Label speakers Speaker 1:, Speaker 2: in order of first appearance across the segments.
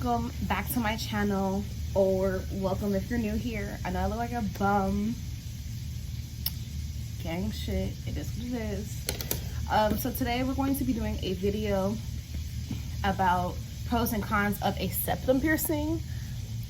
Speaker 1: welcome back to my channel, or welcome if you're new here. I know I look like a bum. Gang shit, it is what it is. So today we're going to be doing a video about pros and cons of a septum piercing.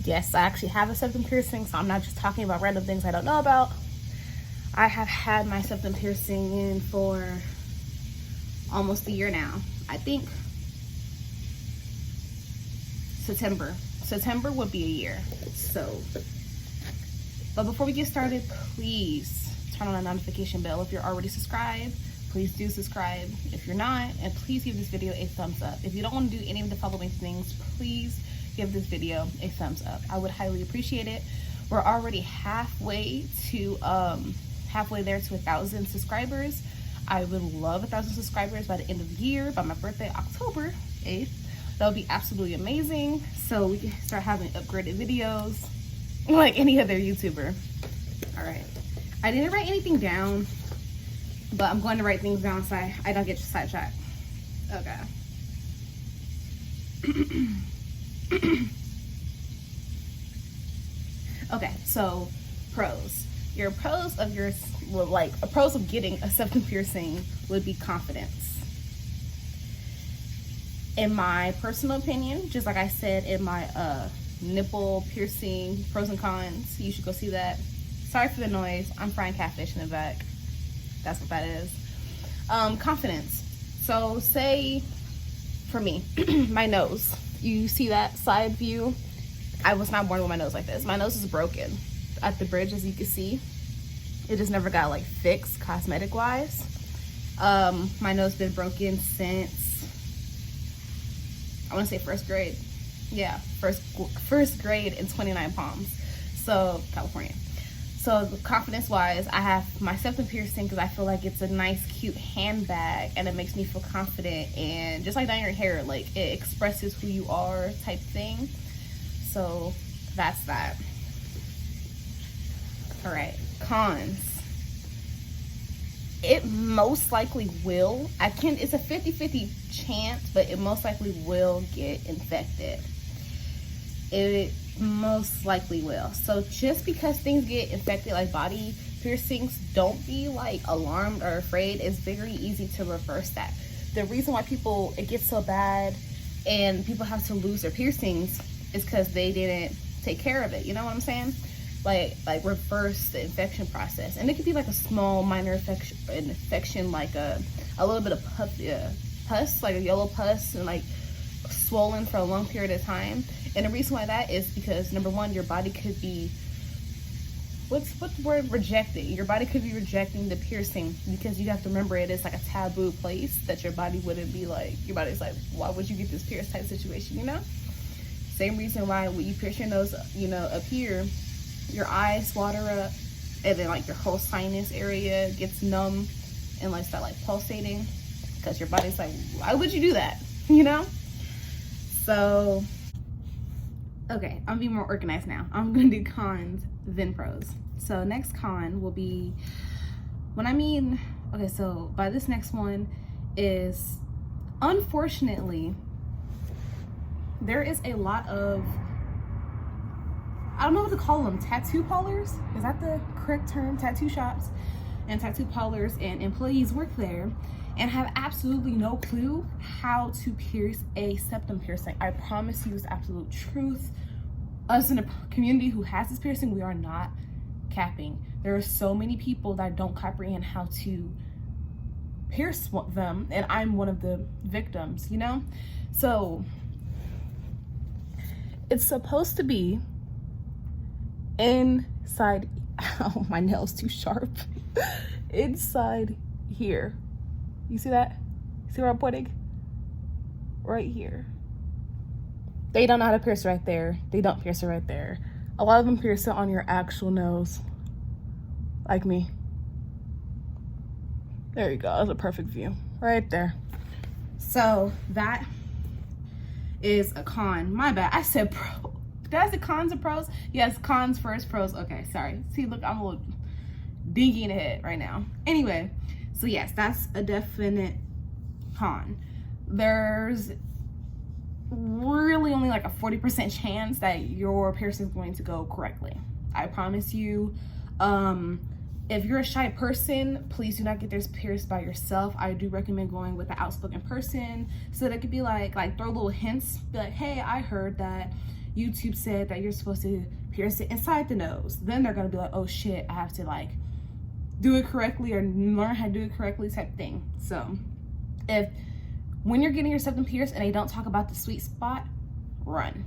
Speaker 1: Yes, I actually have a septum piercing, so I'm not just talking about random things I don't know about. I have had my septum piercing in for almost a year now. I think September would be a year. So, but before we get started, please turn on the notification bell. If you're already subscribed, please do subscribe. If you're not, and please give this video a thumbs up. If you don't want to do any of the following things, please give this video a thumbs up. I would highly appreciate it. We're already halfway there to 1,000 subscribers. I would love 1,000 subscribers by the end of the year, by my birthday, October 8th. That would be absolutely amazing. So we can start having upgraded videos like any other YouTuber. All right. I didn't write anything down, but I'm going to write things down so I don't get sidetracked. Okay. Okay, so pros. Your pros of pros of getting a septum piercing would be confidence. In my personal opinion, just like I said in my nipple piercing pros and cons, you should go see that. Sorry for the noise, I'm frying catfish in the back. That's what that is. Confidence. So say for me, my nose, you see that side view? I was not born with my nose like this. My nose is broken at the bridge, as you can see. It just never got like fixed cosmetic wise. My nose been broken since, I want to say first grade. Yeah, first grade in 29 Palms, so California. So confidence wise, I have my septum piercing because I feel like it's a nice cute handbag and it makes me feel confident, and just like dyeing your hair, like it expresses who you are type thing. So that's that. All right, cons. It most likely will. It's a 50-50 chance, but it most likely will get infected. It most likely will. So just because things get infected, like body piercings, don't be like alarmed or afraid. It's very easy to reverse that. The reason why it gets so bad and people have to lose their piercings is because they didn't take care of it. You know what I'm saying? Like reverse the infection process. And it could be like a small minor infection, like a little bit of pus, like a yellow pus, and like swollen for a long period of time. And the reason why that is because, number one, your body could be, what's the word, rejecting. Your body could be rejecting the piercing, because you have to remember it is like a taboo place that your body wouldn't be like, your body's like, why would you get this pierced type situation, you know? Same reason why when you pierce your nose, you know, up here, your eyes water up, and then like your whole sinus area gets numb and like start like pulsating, because your body's like, why would you do that, you know? So okay, I'm gonna be more organized now. I'm gonna do cons then pros. So next con will be, okay, so by this next one is, unfortunately, there is a lot of, I don't know what to call them, tattoo parlors? Is that the correct term? Tattoo shops and tattoo parlors, and employees work there and have absolutely no clue how to pierce a septum piercing. I promise you, it's absolute truth. Us in a community who has this piercing, we are not capping. There are so many people that don't comprehend how to pierce them, and I'm one of the victims, you know? So it's supposed to be inside, oh, my nail's too sharp. Inside here. You see that? See where I'm pointing? Right here. They don't know how to pierce right there. They don't pierce it right there. A lot of them pierce it on your actual nose. Like me. There you go. That's a perfect view. Right there. So that is a con. My bad. I said pro. Did I say cons or pros? Yes, cons first, pros. Okay, sorry. See, look, I'm a little dingy in the head right now. Anyway, so yes, that's a definite con. There's really only only like a 40% chance that your piercing is going to go correctly. I promise you. If you're a shy person, please do not get theirs pierced by yourself. I do recommend going with an outspoken person so that it could be like throw little hints, be like, hey, I heard that YouTube said that you're supposed to pierce it inside the nose. Then they're gonna be like, oh shit, I have to like do it correctly or learn how to do it correctly type thing. So if when you're getting your septum pierced and they don't talk about the sweet spot, run.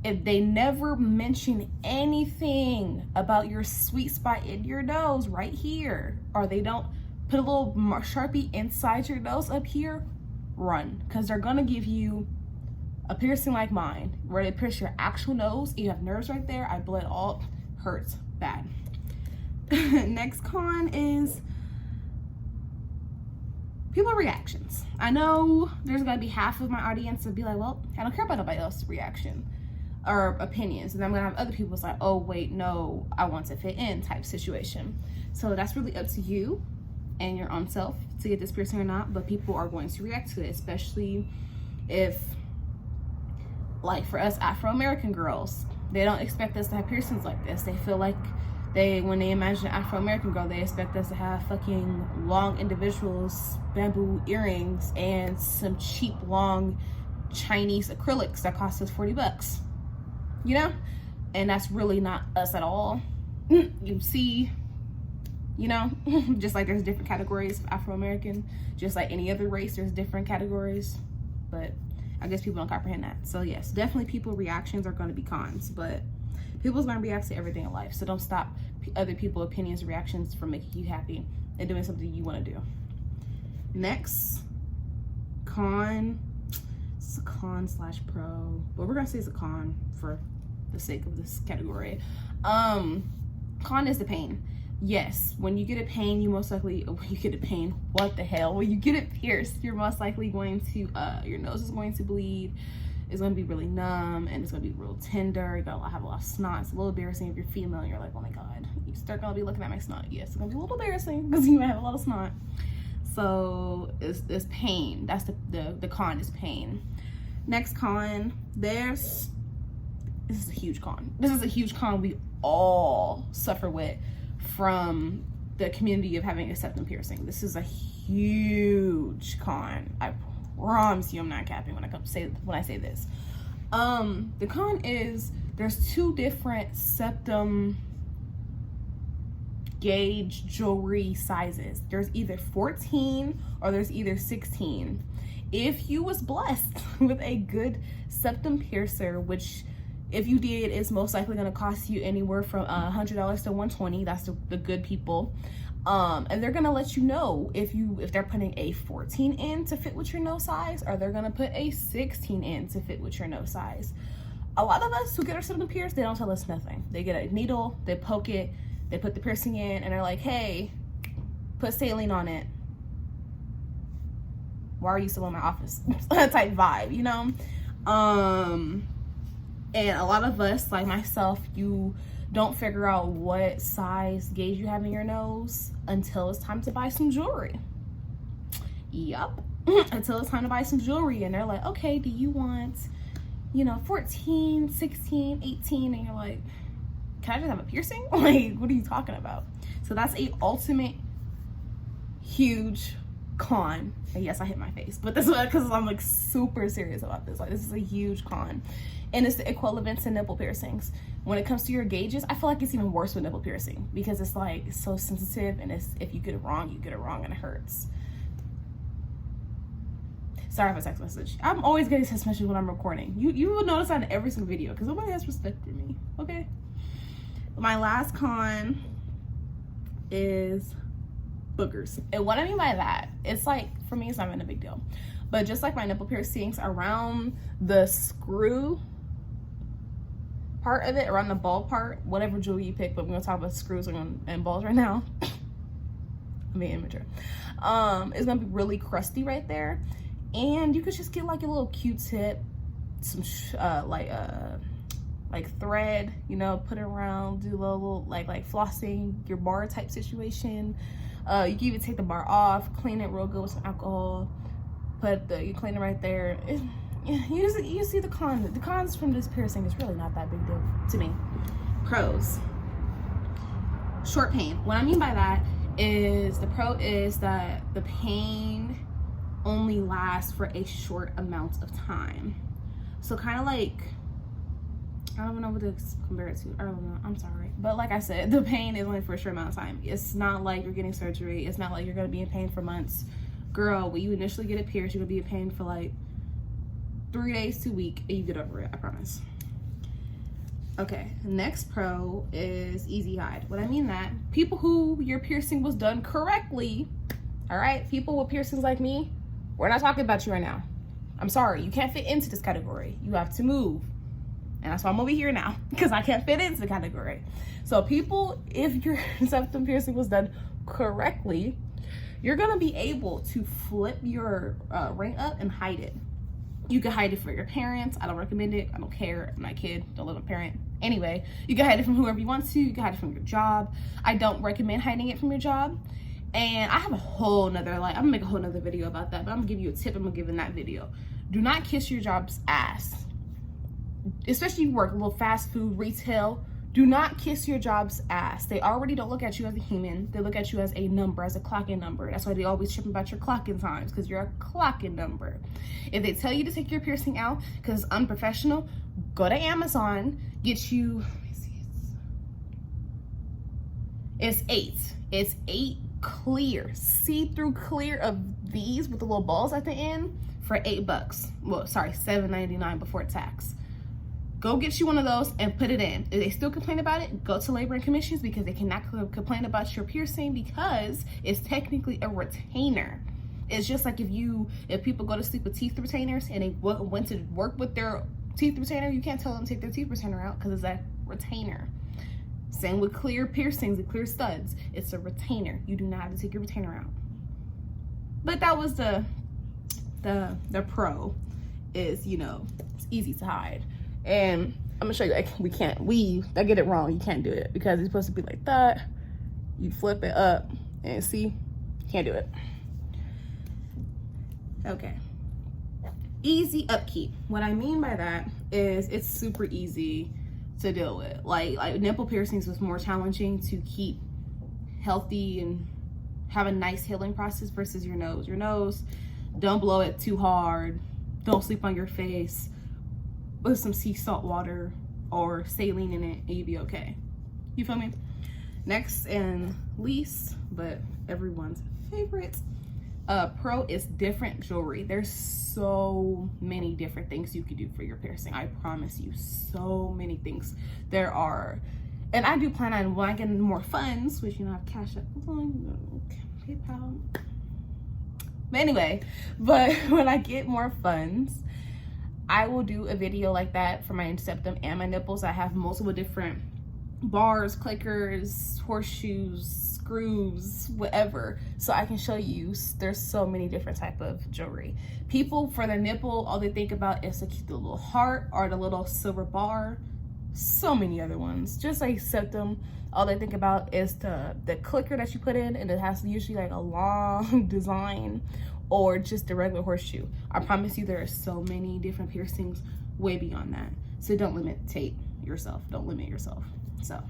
Speaker 1: If they never mention anything about your sweet spot in your nose right here, or they don't put a little Sharpie inside your nose up here, run. Because they're gonna give you a piercing like mine, where they pierce your actual nose, you have nerves right there, I bled all, hurts bad. Next con is people reactions. I know there's gonna be half of my audience that be like, well, I don't care about nobody else's reaction or opinions, and I'm gonna have other people say, oh wait, no, I want to fit in type situation. So that's really up to you and your own self to get this piercing or not, but people are going to react to it, especially if, like for us Afro-American girls, they don't expect us to have piercings like this. They feel like when they imagine an Afro-American girl, they expect us to have fucking long individuals, bamboo earrings, and some cheap long Chinese acrylics that cost us 40 bucks. You know? And that's really not us at all. You see, you know, just like there's different categories of Afro-American, just like any other race, there's different categories, but I guess people don't comprehend that. So yes, definitely people reactions are going to be cons, but people's going to react to everything in life. So don't stop other people's opinions and reactions from making you happy and doing something you want to do. Next con, it's a con slash pro, but we're going to say it's a con for the sake of this category. Con is the pain. Yes, when you get a pain, you most likely, when you get a pain, what the hell? When you get it pierced, you're most likely going to, your nose is going to bleed. It's going to be really numb and it's going to be real tender. You're going to have a lot of snot. It's a little embarrassing if you're female and you're like, oh my God, you start going to be looking at my snot. Yes, it's going to be a little embarrassing because you might have a lot of snot. So it's pain. That's the con is pain. Next con, this is a huge con. This is a huge con we all suffer with from the community of having a septum piercing. This is a huge con. I promise you I'm not capping when I say this. The con is there's two different septum gauge jewelry sizes. There's either 14 or there's either 16. If you was blessed with a good septum piercer, which if you did, it's most likely going to cost you anywhere from $100 to $120. That's the good people. And they're going to let you know if they're putting a 14 in to fit with your nose size, or they're going to put a 16 in to fit with your nose size. A lot of us who get our septum pierced, they don't tell us nothing. They get a needle, they poke it, they put the piercing in, and they're like, hey, put saline on it. Why are you still in my office? Type vibe, you know? And a lot of us, like myself, you don't figure out what size gauge you have in your nose until it's time to buy some jewelry. Yup. Until it's time to buy some jewelry. And they're like, okay, do you want, 14, 16, 18? And you're like, can I just have a piercing? Like, what are you talking about? So that's a ultimate huge con. And yes, I hit my face, but that's because I'm like super serious about this. Like, this is a huge con. And it's the equivalent to nipple piercings. When it comes to your gauges, I feel like it's even worse with nipple piercing because it's like so sensitive, and if you get it wrong, you get it wrong and it hurts. Sorry for text message. I'm always getting text messages when I'm recording. You will notice that in every single video because nobody has respect for me, okay? My last con is boogers. And what I mean by that, it's like, for me, it's not even a big deal. But just like my nipple piercings, around the screw part of it, around the ball part, whatever jewelry you pick, but we're gonna talk about screws and balls right now. I'm being immature. It's gonna be really crusty right there. And you could just get like a little Q-tip, some like thread, put it around, do a little like flossing your bar type situation. You can even take the bar off, clean it real good with some alcohol, you clean it right there. you see the cons. The cons from this piercing is really not that big deal to me. Pros. Short pain. What I mean by that is, the pro is that the pain only lasts for a short amount of time. So kind of like, I don't even know what to compare it to. I don't know. I'm sorry. But like I said, the pain is only for a short amount of time. It's not like you're getting surgery. It's not like you're going to be in pain for months. Girl, when you initially get it pierced, you're going to be in pain for like 3 days to a week, and you get over it. I promise. Okay, next pro is easy hide. What I mean that, people who your piercing was done correctly, all right? People with piercings like me, we're not talking about you right now. I'm sorry, you can't fit into this category. You have to move. And that's why I'm over here now, because I can't fit into the category. So people, if your septum piercing was done correctly, you're gonna be able to flip your ring up and hide it. You can hide it for your parents. I don't recommend it. I don't care. I'm not a kid. Don't live with a parent. Anyway, you can hide it from whoever you want to. You can hide it from your job. I don't recommend hiding it from your job. And I have a whole nother, like, I'm gonna make a whole nother video about that, but I'm gonna give you a tip I'm gonna give in that video. Do not kiss your job's ass. Especially if you work a little fast food, retail. Do not kiss your job's ass. They already don't look at you as a human. They look at you as a number, as a clock-in number. That's why they always trip about your clock-in times, because you're a clock-in number. If they tell you to take your piercing out because it's unprofessional, go to Amazon, get you, let me see, it's 8. It's 8 clear, see-through clear of these with the little balls at the end for $8. Well, sorry, $7.99 before tax. Go get you one of those and put it in. If they still complain about it, go to Labor and Commissions, because they cannot complain about your piercing because it's technically a retainer. It's just like if people go to sleep with teeth retainers and they went to work with their teeth retainer, you can't tell them to take their teeth retainer out because it's a retainer. Same with clear piercings and clear studs. It's a retainer. You do not have to take your retainer out. But that was the pro is, it's easy to hide. And I'm gonna show you, like, I get it wrong. You can't do it because it's supposed to be like that. You flip it up and see, can't do it. Okay. Easy upkeep. What I mean by that is it's super easy to deal with. Like nipple piercings was more challenging to keep healthy and have a nice healing process versus your nose. Your nose, don't blow it too hard. Don't sleep on your face. Put some sea salt water or saline in it and you'll be okay. You feel me? Next and least, but everyone's favorite, pro is different jewelry. There's so many different things you can do for your piercing. I promise you, so many things there are. And I do plan on, when I get more funds, which, I have cash up, PayPal. But anyway, when I get more funds, I will do a video like that for my septum and my nipples. I have multiple different bars, clickers, horseshoes, screws, whatever, so I can show you. There's so many different type of jewelry. People, for the nipple, all they think about is the little heart or the little silver bar. So many other ones. Just like septum, all they think about is the clicker that you put in, and it has usually like a long design, or just the regular horseshoe. I promise you there are so many different piercings way beyond that. So don't limit yourself. Don't limit yourself. So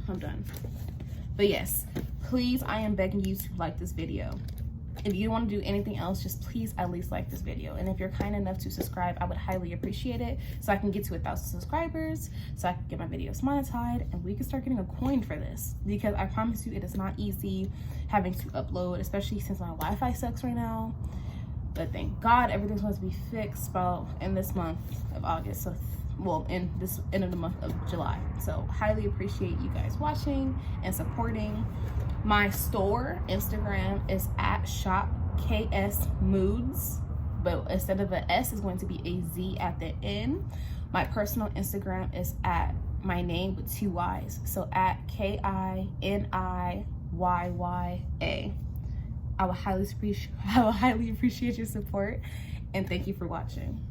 Speaker 1: I'm done. But yes, please, I am begging you to like this video. If you want to do anything else, just please at least like this video. And if you're kind enough to subscribe, I would highly appreciate it, so I can get to 1,000 subscribers, so I can get my videos monetized, and we can start getting a coin for this. Because I promise you, it is not easy having to upload, especially since my Wi-Fi sucks right now. But thank God everything's supposed to be fixed about in this month of August. So, well, in this end of the month of July. So highly appreciate you guys watching and supporting. My store Instagram is at shopksmoods, but instead of the S is going to be a Z at the end. My personal Instagram is at my name with 2 Y's, so at KINIYYA. I will highly appreciate your support, and thank you for watching.